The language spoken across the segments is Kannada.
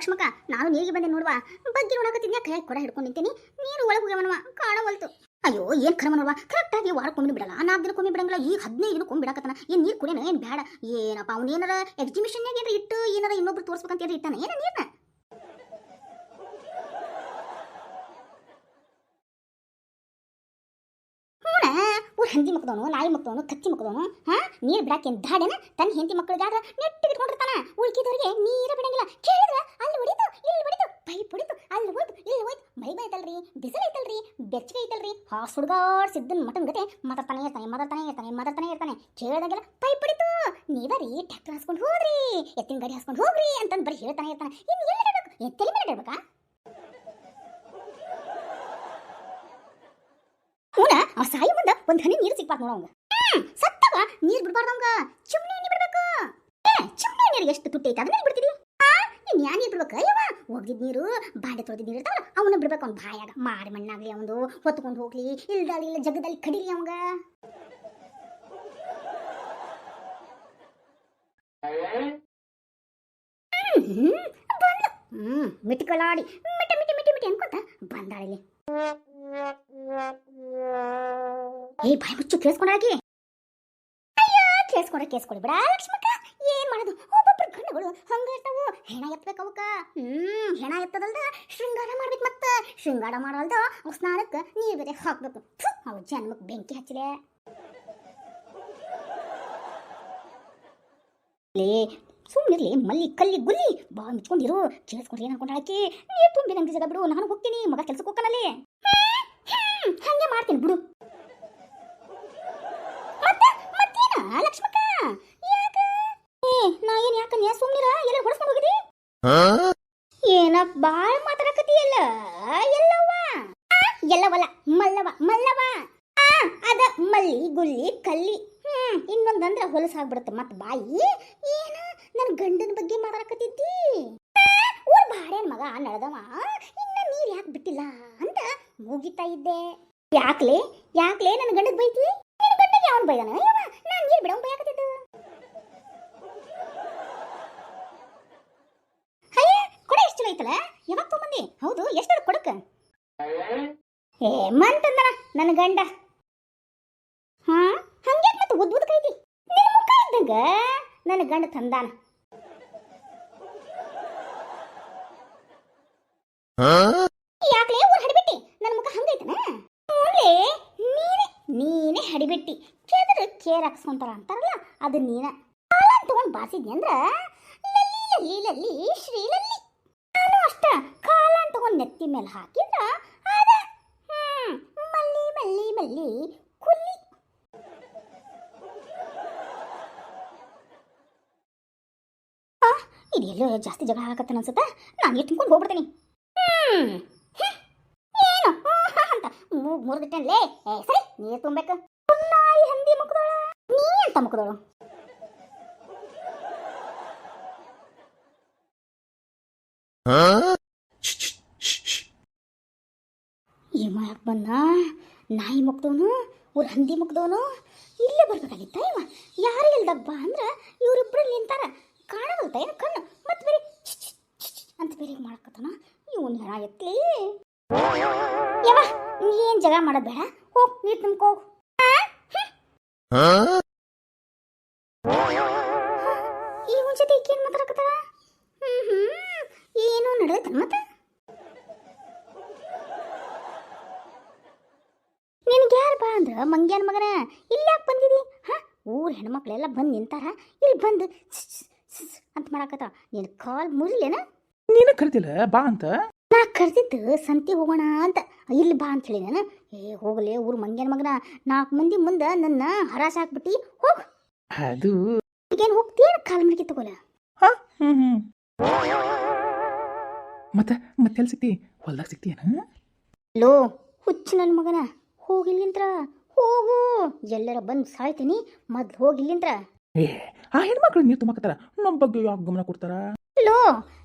ಲಕ್ಷ್ಮಕ್ಕ ನಾನು ನೀರಿಗೆ ಬಂದೆ ನೋಡುವ ಬಗ್ಗೆ ನೋಡಕತ್ತಿದ್ಯಾ ಕೈ ಕೊಡ ಹಿಡ್ಕೊಂಡು ನಿಂತೀನಿ ನೀರು ಒಳಗೆ ಹೋಗ್ಯವನವ ಕಾಣವಲ್ತು ಅಯ್ಯೋ ಏನ್ ಕ್ರಮನವ ಕರೆಕ್ಟಾಗಿ ವಾರಕ್ಕೊಮ್ಮೆ ಬಿಡಲ್ಲ 4 ದಿನಕ್ಕೊಮ್ಮೆ ಬಿಡಂಗಿಲ್ಲ ಈಗ 15 ದಿನಕ್ಕೊಮ್ಮೆ ಬಿಡಕತ್ತಾನ ಏನ್ ನೀರು ಕುಡಿಯೋಣ ಏನ್ ಬೇಡ ಏನಪ್ಪ ಅವ್ನು ಏನಾರ ಎಕ್ಸಿಬಿಷನ್ಯಾಗ ಏನಾರ ಇಟ್ಟು ಏನಾರ ಇನ್ನೊಬ್ರು ತೋರಿಸ್ಬೇಕಂತ ಏನಾರ ಇಟ್ಟಾನ ಏನ ನೀರ್ನ ಊರ್ ಹಂದಿ ಮಕ್ಕದವನು ನಾಯಿ ಮಕ್ಕದವನು ಕಚ್ಚಿ ಮಕ್ಕದವನು ನೀರು ಬಿಡಾಕೇನ್ ದಾಡೇನ ತನ್ನ ಹೆಂಡತಿ ಮಕ್ಕಳಿಗಾದ್ರ ನೆಟ್ಟಿಗೆ ಇಟ್ಕೊಂಡಿರ್ತಾನ ಉಳ್ಕಿದವ್ರಿಗೆ ನೀರ ಬಿಡಂಗಿಲ್ಲ ಕೇಳಿದ್ರ ಅಲ್ಲಿ ಹೊಡಿತು ಇಲ್ಲಿ ಹೊಡಿತು ಪೈಪ್ ಹೊಡಿತು ಅಲ್ಲಿ ಹೋಯ್ತು ಇಲ್ಲಿ ಹೋಯ್ತು ಮೈ ಐತಲ್ರಿ ಬಿಸಿಲು ಐತಲ್ರಿ ಬೆಚ್ಚಗೆ ಐತಲ್ರಿ ಹಾಸ್ ಹುಡುಗಾಡ್ ಸಿದ್ದನ್ ಮಟನ್ ಗತೆ ಮಾತಾಡ್ತಾನೆ ಇರ್ತಾನೆ ಕೇಳಿದಾಗೆಲ್ಲ ಪೈಪ್ ಹೊಡಿತು ನೀವರಿ ಟ್ರ್ಯಾಕ್ಟರ್ ಹಾಸ್ಕೊಂಡು ಹೋಗ್ರಿ ಎತ್ತಿನ ಗಾಡಿ ಹಾಸ್ಕೊಂಡು ಹೋಗ್ರಿ ಅಂತಂದು ಬರೀ ಹೇಳ್ತಾನೆ ಇರ್ತಾನೆ ಇನ್ನು ಎಲ್ಲಿ ಇಡಬೇಕು ಎತ್ತಲಿ ಮೇಲೆ ಇಡ್ಬೇಕಾ ಆ ಸಾಯಿ ಮುಂದ ಒಂದ್ ಹನಿ ನೀರು ಸಿಕ್ಬಾರ್ದು ನೋಡವಂಗ ಸತ್ತವ ನೀರ್ ಬಿಡ್ಬಾರ್ದವಂಗ ಚಿಮ್ನಿ ಎಣ್ಣೆ ಬಿಡ್ಬೇಕು ಚಿಮ್ನಿ ಎಣ್ಣೆ ಎಷ್ಟು ತುಟ್ಟಿ ಐತೆ ಅದನ್ನ ಬಿಡ್ತೀವಿ ಇನ್ ಯಾ ನೀರ್ ಬಿಡ್ಬೇಕು ಅಯ್ಯವ ಒಗ್ದಿದ್ ನೀರು ಬಾಂಡೆ ತೊಳೆದಿದ್ ನೀರು ಇರ್ತಾವಲ್ಲ ಅವನ್ನ ಬಿಡ್ಬೇಕು ಅವ್ನ ಬಾಯಾಗ ಮಾರಿ ಮಣ್ಣಾಗ್ಲಿ ಅವಂದು ಹೊತ್ಕೊಂಡು ಹೋಗ್ಲಿ ಇಲ್ದಲ್ಲಿ ಇಲ್ಲ ಜಗದಲ್ಲಿ ಕಡಿಲಿ ಅವಂಗ ಮಿಟಿಕಲಾಡಿ ಮಿಟಿ ಮಿಟಿ ಮಿಟಿ ಮಿಟಿ ಅನ್ಕೋತ ಬಂದಾಳಿಲಿ ಏ ಬಾಯ್ ಮುಚ್ಚು ಕೇಳಿಸ್ಕೊಂಡಾಗಿ ಅಯ್ಯೋ ಕೇಳಿಸ್ಕೊಡಿ ಬಿಡ ಲಕ್ಷ್ಮಕ್ಕ ಏನ್ ಮಾಡೋದು ಒಬ್ಬೊಬ್ರು ಗಂಡುಗಳು ಹಂಗ ಇರ್ತಾವು ಹೆಣ ಎತ್ತಬೇಕು ಅವಕ್ಕ ಹೆಣ ಎತ್ತದಲ್ದ ಶೃಂಗಾರ ಮಾಡ್ಬೇಕು ಮತ್ತ ಶೃಂಗಾರ ಮಾಡಲ್ದ ಅವ್ ಸ್ನಾನಕ್ಕ ನೀರ್ ಬೇರೆ ಹಾಕ್ಬೇಕು ಅವ್ ಜನ್ಮಕ್ ಬೆಂಕಿ ಹಚ್ಚಲೆ ಸುಮ್ಮನಿರ್ಲಿ ಮಲ್ಲಿ ಕಲ್ಲಿ ಗುಲ್ಲಿ ಬಾ ಮುಚ್ಕೊಂಡಿರು ಕೇಳಿಸ್ಕೊಂಡ್ರಿ ಏನ್ ಅನ್ಕೊಂಡ ಹಾಕಿ ನೀರ್ ತುಂಬಿ ನಂಗೆ ಜಾಗ ಬಿಡು ನಾನು ಹೋಗ್ತೀನಿ ಮಗ ಕೆಲ್ಸಕ್ಕೆ ಹೋಗ್ತಾನಲ್ಲಿ ಹಂಗೆ ಮಾಡ್ತೀನಿ ಬಿಡು ಲಕ್ಷ್ಮಕ್ಕ ಯಾಕ ನಾ ಏನ್ ಯಾಕನ್ಯ ಸುಮ್ನಿರ ಎಲ್ಲ ಹೊಡ್ಸ್ಕೊಂಡು ಹೋಗಿದಿ ಏನ ಬಾಳ ಮಾತಾಡಕತ್ತೀಯಲ್ಲ ಎಲ್ಲವಲ್ಲ ಮಲ್ಲವ ಅದ ಮಲ್ಲಿ ಗುಲ್ಲಿ ಕಲ್ಲಿ ಇನ್ನೊಂದಂದ್ರ ಹೊಲಸಾಗ್ಬಿಡುತ್ತೆ ಮತ್ ಬಾಯಿ ಏನ ನನ್ ಗಂಡನ ಬಗ್ಗೆ ಮಾತಾಡಕತ್ತಿದ್ದಿ ಊರ್ ಬಾಡೇನ್ ಮಗ ನಡೆದವ ಇನ್ನ ನೀರ್ ಯಾಕೆ ಬಿಟ್ಟಿಲ್ಲ ಅಂತ ಮೂಗಿತಾ ಇದ್ದೆ ಯಾಕ್ಲೆ ನನ್ನ ಗಂಡಗ್ ಬೈತಿ ನಿನ್ನ ಗಂಡಗೆ ಅವನ್ ಬೈದಾನ ನಾನ್ ನೀರ್ ಬಿಡವ್ ಬೈಯಾಕತ್ತಿದ್ದು ಅಯ್ಯ ಕೊಡ ಎಷ್ಟು ಚಲೋ ಐತಲ್ಲ ಯಾವಾಗ ತಗೊಂಬಂದಿ ಹೌದು ಎಷ್ಟದ ಕೊಡಕ ಏ ಮಂತಂದನ ನನ್ನ ಗಂಡ ಹಂಗ್ಯಾಕ್ ಮತ್ತೆ ಉದ್ದ ಕೈತಿ ನಿನ್ನ ಮುಖ ಇದ್ದಂಗ ನನ್ನ ಗಂಡ ತಂದಾನ ಯಾಕ್ಲೇ ಊರ್ ಹಡಿಬಿಟ್ಟಿ ನನ್ನ ಮುಖ ಹಂಗೈತನ ನೀನೇ ಹಡಿಬಿಟ್ಟಿ ಕೇಳಿದ್ರೆ ಕೇರ್ ಹಾಕ್ಸ್ಕೊಂತಾರ ಅಂತಾರಲ್ಲ ಅದು ನೀನ ಕಾಲ ತಗೊಂಡ್ ಬಾಸಿದ್ನಿ ಅಂದ್ರ ಲಲ್ಲಿ ಶ್ರೀಲಲ್ಲಿ ನಾನು ಅಷ್ಟ ಕಾಲ ತಗೊಂಡ್ ನೆತ್ತಿ ಮೇಲೆ ಹಾಕಿದ್ರ ಅದ ಮಲ್ಲಿ ಕುಲ್ಲಿ ಇದೆಲ್ಲೋ ಜಾಸ್ತಿ ಜಗಳ ಹಾಕತ್ತನ ಅನ್ಸುತ್ತ ನಾನು ನೀರು ತುಂಬ್ಕೊಂಡು ಹೋಗ್ಬಿಡ್ತೀನಿ ಏನು ಅಂತ ಮುರಿದಿಟ್ಟಲ್ಲೇ ಸರಿ ನೀರು ತುಂಬಬೇಕು ನಾಯಿ ಹಂದಿ ಮುಖದೋಳ ನೀ ಅಂತ ಮುಖದೋಳು ಏಮ ಯಾಕೆ ಬಂದ ನಾಯಿ ಮುಖದವನು ಊರ್ ಹಂದಿ ಮುಖದವನು ಇಲ್ಲೇ ಬರ್ಬೇಕಾಗಿತ್ತ ಇವ ಯಾರು ಇಲ್ದಬ್ಬ ಅಂದ್ರ ಇವ್ರಿಬ್ರಲ್ಲಿ ನಿಂತಾರ ಕಾಣವಲ್ತ ಏನು ಕಣ್ಣು ಮತ್ತೆ ಬೇರೆ ಅಂತ ಬೇರೆ ಮಾಡಕತ್ತಾನ ಇವನ್ ಹೆಣ ಎತ್ಲಿ ಯವ ಏನ್ ಜಗ ಮಾಡೋದ್ ಬೇಡ ಹೋಗ್ ನೀರ್ ತುಂಬ್ಕೋ ಇವನ್ ಜೊತೆ ಏನ್ ಮಾತಾಡಕತ್ತಾಳ ಏನೋ ನಡೆದೈತನ ಮತ್ತ ನಿನ್ಗೆ ಯಾರು ಬಾ ಅಂದ್ರ ಮಂಗ್ಯಾನ ಮಗನ ಇಲ್ಲಾಕ್ ಬಂದಿದಿ ಊರ್ ಹೆಣ್ಮಕ್ಳೆಲ್ಲ ಬಂದು ನಿಂತಾರ ಇಲ್ಲಿ ಬಂದು ಅಂತ ಮಾಡಾಕತ್ತ ನೀನ್ ಕಾಲ್ ಮುರಿಲೇನ ನೀನು ಕರ್ತಿಲ್ಲ ಬಾ ಅಂತ ನಾ ಕರ್ತಿದ್ದು ಸಂತಿ ಹೋಗೋಣ ಅಂತ ಇಲ್ಲಿ ಬಾ ಅಂತ ಹೇಳಿ ನಾನು ಹೋಗಲೇ ಊರ್ ಮಂಗ್ಯಾನ ಮಗನ 4 ಮಂದಿ ಮುಂದೆ ನನ್ನ ಹರಾಸ ಹಾಕ್ಬಿಟ್ಟಿ ಹೋಗ್ ಅದು ಈಗೇನು ಹೋಗ್ತೀಯ ಕಾಲ್ ಮಡಿಕೆ ತಗೋಲ ಮತ್ತೆ ಸಿಕ್ತಿ ಹೊಲ್ದಾಗ ಸಿಕ್ತೀಯನ ಲೋ ಹುಚ್ಚು ನನ್ನ ಮಗನ ಹೋಗಿಲ್ಲಿಂತ್ರ ಹೋಗು ಎಲ್ಲರ ಬಂದು ಸಾಯ್ತೀನಿ ಮೊದ್ಲು ಹೋಗಿಲ್ಲಿಂತ್ರ ಆ ಹೆಣ್ಮಕ್ಳು ನೀರು ತುಂಬಕತ್ತಾರ ನಮ್ಮ ಬಗ್ಗೆ ಯಾಕೆ ಗಮನ ಕೊಡ್ತಾರ ಲೋ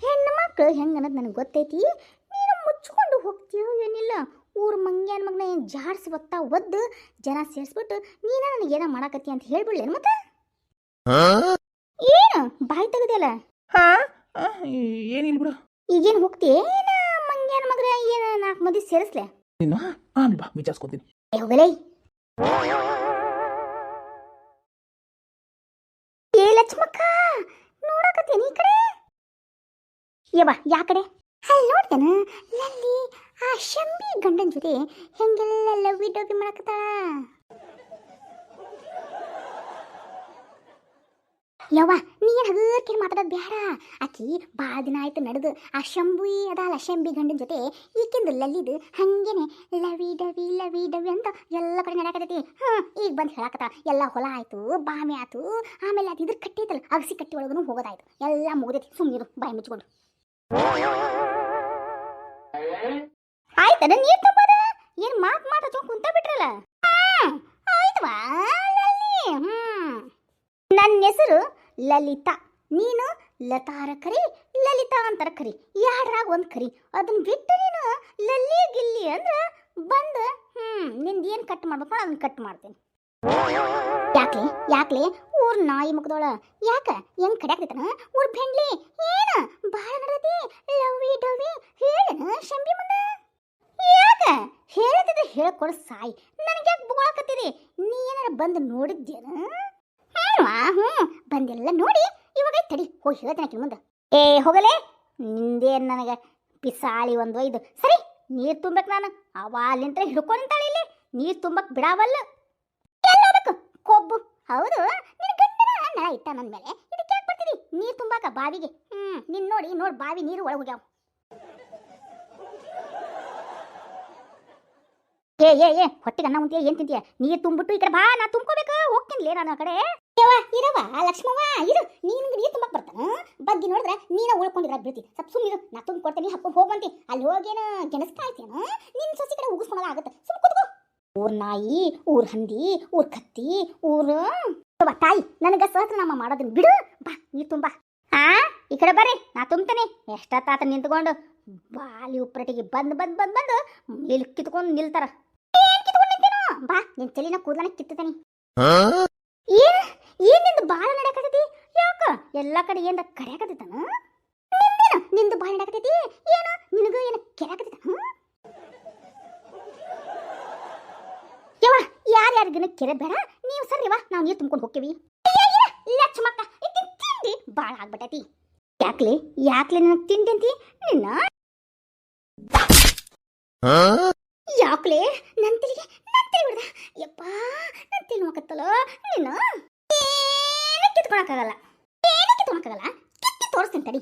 ಹೆಣ್ಣು ಮಕ್ಳು ಹೆಂಗನ್ನೋದು ನನಗೆ ಗೊತ್ತೈತಿ ನೀನು ಮುಚ್ಕೊಂಡು ಹೋಗ್ತೀಯೋ ಏನಿಲ್ಲ ಊರ್ ಮಂಗ್ಯಾನ ಮಗನ ಏನು ಜಾಡ್ಸಿ ಒದ್ದು ಜನ ಸೇರಿಸ್ಬಿಟ್ಟು ನೀನ ನನಗೆ ಏನೋ ಮಾಡಾಕತ್ತಿ ಅಂತ ಹೇಳ್ಬಿಡ್ಲೇನು ಮತ್ತೆ ಏನು ಬಾಯಿ ತೆಗದಲ್ಲ ಏನಿಲ್ಲ ಬಿಡು ಈಗೇನು ಹೋಗ್ತಿ ಏನ ಮಂಗ್ಯಾನ ಮಗ್ರ ಏನ 4 ಮಂದಿ ಸೇರಿಸ್ಲೆ ನೀನು ಆಮೇಲೆ ಬಾ ವಿಚಾರಿಸ್ಕೊತೀನಿ. ಹೋಗಲೇ ಏ ಲಕ್ಷ್ಮಕ್ಕ ನೋಡಕತ್ತೀನಿ ಈ ಕಡೆ ಯವ್ವ ಯಾ ಕಡೆ ಅಲ್ಲಿ ನೋಡ್ತೇನ ಲಲ್ಲಿ ಆ ಶಂಬಿ ಗಂಡನ ಜೊತೆ ಹೆಂಗೆಲ್ಲ ಲವ್ವಿ ಡವ್ವಿ ಮಾಡಕತ್ತಾಳ. ಯವ್ವ ನೀನ್ ಹಗರ್ಕಿರ್ ಮಾತಾಡೋದು ಬೇಡ. ಆಕಿ ಭಾಳ ದಿನ ಆಯ್ತು ನಡೆದು ಆ ಶಂಭುಯಿ ಅದಲ್ಲ ಶಂಬಿ ಗಂಡನ ಜೊತೆ ಈಕಿಂದು ಲಲ್ಲಿದು ಹಂಗೇನೆ ಲವಿ ಡವಿ ಅಂತ ಎಲ್ಲ ಕಡೆ ನಡೆಯಕತ್ತೈತಿ. ಈಗ ಬಂದು ಹೇಳಕತ್ತಾಳ ಎಲ್ಲ ಹೊಲ ಆಯ್ತು ಬಾಮೆ ಆಯ್ತು ಆಮೇಲೆ ಅದು ಇದ್ರ ಕಟ್ಟಿ ಐತಲ್ಲ ಅಗಸಿ ಕಟ್ಟಿ ಒಳಗೂ ಹೋಗೋದಾಯ್ತು ಎಲ್ಲ ಮುಗಿದೈತಿ. ಸುಮ್ಮನಿರು ಬಾಯಿ ಮುಚ್ಕೊಂಡು ಆಯ್ತದ ನೀರ್ ತಪ್ಪದ ಏನ್ ಮಾತ್ ಹಚ್ಕೊಂಡ್ ಕುಂತ ಬಿಟ್ರಲ್ಲ. ಆಯ್ತವಾ ಲಲ್ಲಿ. ನನ್ನ ಹೆಸರು ಲಲಿತಾ, ನೀನು ಲತಾರ ಕರಿ ಲಲಿತಾ ಅಂತಾರ ಕರಿ, ಯಾಡ್ರಾಗ ಒಂದು ಕರಿ. ಅದನ್ನ ಬಿಟ್ಟು ನೀನು ಲಲ್ಲಿ ಗಿಲ್ಲಿ ಅಂದ್ರ ಬಂದ ನಿಂದ ಏನು ಕಟ್ ಮಾಡ್ಬೇಕು ಅದನ್ನ ಕಟ್ ಮಾಡ್ತೀನಿ. ಯಾಕ್ಲೆ ಊರ್ ನಾಯಿ ಮುಖದೋಳ ಯಾಕ ಹೆಂಗ್ ಕಡ್ಯಾಕ್ತೈತನ ಊರ್ ಬೆಂಡ್ಲಿ ಏನ ಬಾಳ ನಡತಿ ಲವ್ವಿ ಡವ್ವಿ ಹೇಳನ ಶಂಬಿ ಮುಂದೆ. ಯಾಕ ಹೇಳ್ತಿದ್ರೆ ಹೇಳ್ಕೊಡ ಸಾಯಿ ನನಗೆ ಯಾಕೆ ಬುಗಾಳಕತ್ತಿದಿ? ನೀ ಏನಾರ ಬಂದು ನೋಡಿದ್ದೇನ? ಬಂದೆಲ್ಲ ನೋಡಿ ಇವಾಗ ತಡಿ ಹೋಗಿ ಹೇಳ್ತೇನೆ ಮುಂದೆ. ಏ ಹೋಗಲೇ ನಿಂದೇನು ನನಗೆ ಪಿಸಾಳಿ ಒಂದು ಒಯ್ದು ಸರಿ ನೀರು ತುಂಬಬೇಕು. ನಾನು ಅವಾಲಿಂತ ಹಿಡ್ಕೊಂಡು ನಿಂತಾಳೆ ಇಲ್ಲಿ ನೀರು ತುಂಬಕ್ ಬಿಡಾವಲ್ಲ. ಎಲ್ಲದಕ್ಕೂ ಕೊಬ್ಬು ಹೌದು ನಿನ್ನ ಗಂಡನ ನಳ ಇಟ್ಟ ನನ್ನ ಮೇಲೆ ಇದಕ್ಕೆ ಯಾಕೆ ಬರ್ತೀರಿ ನೀರು ತುಂಬಾಕ ಬಾವಿಗೆ? ನಿನ್ನ ನೋಡಿ ಬಾವಿ ನೀರು ಒಳಗೆ ಹೋಗ್ಯಾವ. ಏ ಹೊಟ್ಟಿಗೆ ಅನ್ನ ಉಂಟಿಯ ಏನ್ ತಿಂತೀಯ? ನೀರು ತುಂಬಿಟ್ಟು ಈ ಕಡೆ ಬಾ ನಾ ತುಂಬ್ಕೋಬೇಕು ಹೋಗ್ತೀನಿಲೇ ನಾನು ಆ ಕಡೆ. ಇರವ ಲಕ್ಷ್ಮವ್ವ ಇರು ನೀನು ನೀರು ತುಂಬಕ್ ಬರ್ತಾನ ಬಗ್ಗೆ ನೋಡಿದ್ರೆ ನೀನ ಉಳ್ಕೊಂಡಿದ್ರ ಬೀಳ್ತಿ. ಸ್ವಲ್ಪ ಸುಮ್ಮನಿರು ನಾ ತುಂಬ ಕೊಡ್ತೇನೆ ಹಾಕೊಂಡು ಹೋಗಂತಿ. ಅಲ್ಲಿ ಹೋಗೇನ ಗೆಣಸ್ತಾ ಆಯ್ತೇನ ನಿನ್ನ ಸೊಸಿ ಕಡೆ ಉಗಿಸ್ಕೊಳಲ್ಲ ಆಗುತ್ತೆ. ಸುಮ್ಮ ಕೂತ್ಕೋ. ಊರ್ ನಾಯಿ ಊರ್ ಹಂದಿ ಊರ್ ಕತ್ತಿ ಊರು ತಾಯಿ ನನಗ ಸಹಸ್ರನಾಮ ಮಾಡೋದನ್ನ ಬಿಡು. ಬಾ ನೀರು ತುಂಬಾ ಈ ಕಡೆ ಬರ್ರಿ ನಾ ತುಂಬ್ತೇನೆ. ಎಷ್ಟತ್ತಾತ ನಿಂತ್ಕೊಂಡು ಬಾಲಿ ಉಪ್ಪರಟಿಗೆ ಬಂದು ಇಲ್ಲಿ ಕಿತ್ಕೊಂಡು ನಿಲ್ತಾರ. ಬಾ ನಿನ್ ತಲಿನ ಕೂದಲನ ಕಿತ್ತತೇನಿ. ಏನ್ ನಿಂದು ಬಾಳ ನಡೆಯಕತ್ತೈತಿ? ಯಾಕ ಎಲ್ಲಾ ಕಡೆ ಏನ ಕರೆಯಕತ್ತೈತನ? ನಿಂದು ಬಾಳ ನಡೆಯಕತ್ತೈತಿ ಏನು ನಿನಗ ಏನ ಕೆರೆಯಕತ್ತೈತನ? ಯವ್ವ ಯಾರ್ಯಾರಿಗನ ಕೆರೆ ಬೇಡ ನೀವು ಸರ್ರಿವಾ ನಾವು ನೀರು ತುಂಬ್ಕೊಂಡು ಹೋಗ್ತೀವಿ. ಲಕ್ಷ್ಮಕ್ಕ ತಿಂಡಿ ಬಾಳ ಆಗ್ಬಿಟ್ಟೈತಿ. ಯಾಕ್ಲೆ ನನಗೆ ತಿಂಡಿ ಅಂತಿ ನಿನ್ನ? ಯಾಕ್ಲೆ ನನ್ನ ತಲೆಗೆ ಬಿಡ್ದ ಯಪ್ಪ ನನ್ನ ತಲೆ ನೋಕತ್ತಲ್ಲ ನಿನ್ನ. ಏನು ಕಿತ್ಕೊಳಕ್ಕಾಗಲ್ಲ ಕಿತ್ತಿ ತೋರಿಸ್ತೀನಿ ತಡಿ.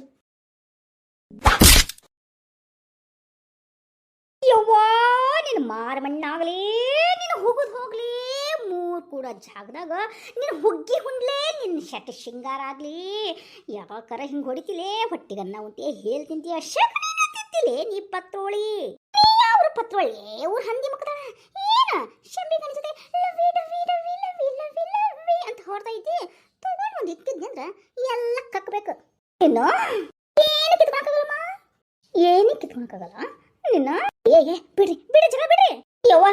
ಯವ್ವಾ ನಿನ್ನ ಮಾರಮಣ್ಣಾಗಲಿ ನೀನು ಹೋಗ್ಲಿ ಮೂರು ಕೂಡ ಜಾಗದಾಗ ನೀನು ಹುಗ್ಗಿ ಹುಣ್ಲೇ ನಿನ್ನ ಶೆಟ್ಟ ಶೃಂಗಾರ ಆಗ್ಲಿ ಯಾವಾಗಾರ ಹಿಂಗೆ ಹೊಡಿತಿಲೇ ಹೊಟ್ಟಿಗನ್ನ ಉಂಟೆ ಹೇಳ್ತಿಂತೀಯ ಶಕಡಿನ ತಿಂತಿಲೇ ನೀ ಪತ್ರೋಳಿ. ಅವ್ರ ಪತ್ರೋಳಿ ಊರ್ ಹಂದಿ ಮಕ್ಕಳ ಏನ ಶಂಬಿ ಗಂಡ ಜೊತೆ ಲವಿ ಅಂತ ಹೊಡ್ತೈತಿ. ತಗೊಂಡು ಒಂದು ಇಕ್ಕಿದ್ನಂದ್ರ ಎಲ್ಲ ಕಕ್ಕಬೇಕು. ಇನ್ನು ಏನು ಕಿತ್ಕೊಳಕ್ಕಾಗಲ್ಲ ನಿನ್ನ. ಬಿಡ್ರಿ ಜಗ ಬಿಡ್ರಿ. ಯವ್ವ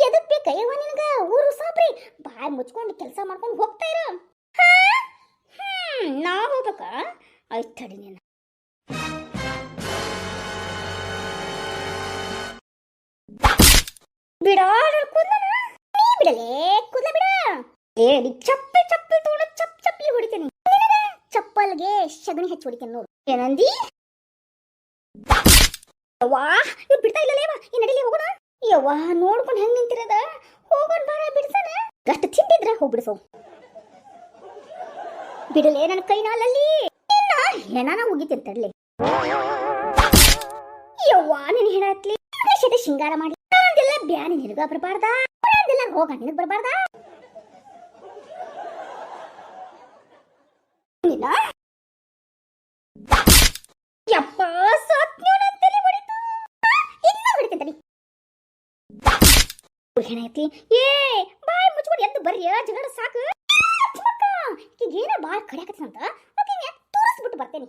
ಎದಕ್ ಬೇಕ ಯವ್ವ ನಿನಗ ಊರು ಸಾಬ್ರಿ ಬಾಯ್ ಮುಚ್ಕೊಂಡು ಕೆಲಸ ಮಾಡ್ಕೊಂಡು ಹೋಗ್ತಾ ಇರ. ನಾ ಹೋಗ್ಬೇಕ ಆಯ್ತು ತಡಿ ನೀನು. ಬಿಡ ಬಿಡಲೇ ಕೂದಲ ಬಿಡ. ಚಪ್ಪಲ್ ತಗೊಂಡು ಚಪ್ಪಲಿ ಹೊಡಿತೇನೆ. ಚಪ್ಪಲ್ಗೆ ಶಗಣಿ ಹೆಚ್ಚಿ ಹೊಡಿತೇನೆ ನೋಡು. ಏನಂದಿ? ಯವ್ವಾ ಇವ್ ಬಿಡ್ತಾ ಇಲ್ಲಲೇವ ಈ ನಡಿಲಿ ಹೋಗೋಣ. ಯವ್ವ ನೋಡ್ಕೊಂಡು ಹೆಂಗ್ ನಿಂತಿರದ ಹೋಗೋಣ ಬಾರ ಬಿಡ್ಸಾನ. ಗಷ್ಟ ತಿಂದಿದ್ರೆ ಹೋಗ್ಬಿಡ್ಸೋ ಬಿಡಲೇ ನನ್ನ ಕೈನಾಲಲ್ಲಿ ಹೆಣನ ಉಗಿತೀನಿ ತಡ್ಲಿ. ಯವ್ವ ನೀನು ಹೆಣ ಹತ್ಲಿ ಶತೆ ಶೃಂಗಾರ ಮಾಡಿ ಅಂದೆಲ್ಲ ಬ್ಯಾನಿ ನಿನಗ ಬರಬಾರ್ದ ಅಂದೆಲ್ಲ ರೋಗ ನಿನಗ್ ಬರಬಾರ್ದ. ಯಪ್ಪ ಸತ್ಯನಂತಲೇ ಹೊಡಿತು. ಇನ್ನೂ ಹೊಡಿತೀನಿ ತಡಿ. ಹೆಣ ಐತಿ ಏ ಬಾಯ್ ಮುಚ್ಕೊಂಡು ಎದ್ದು ಬರ್ರಿ ಜಗಳ ಸಾಕು. ಈಗೇನ ಬಾಳ್ ಕಡಿಯಾಕತ್ತಂತ ಅದನ್ನ ತೋರಿಸ್ಬಿಟ್ಟು ಬರ್ತೇನೆ.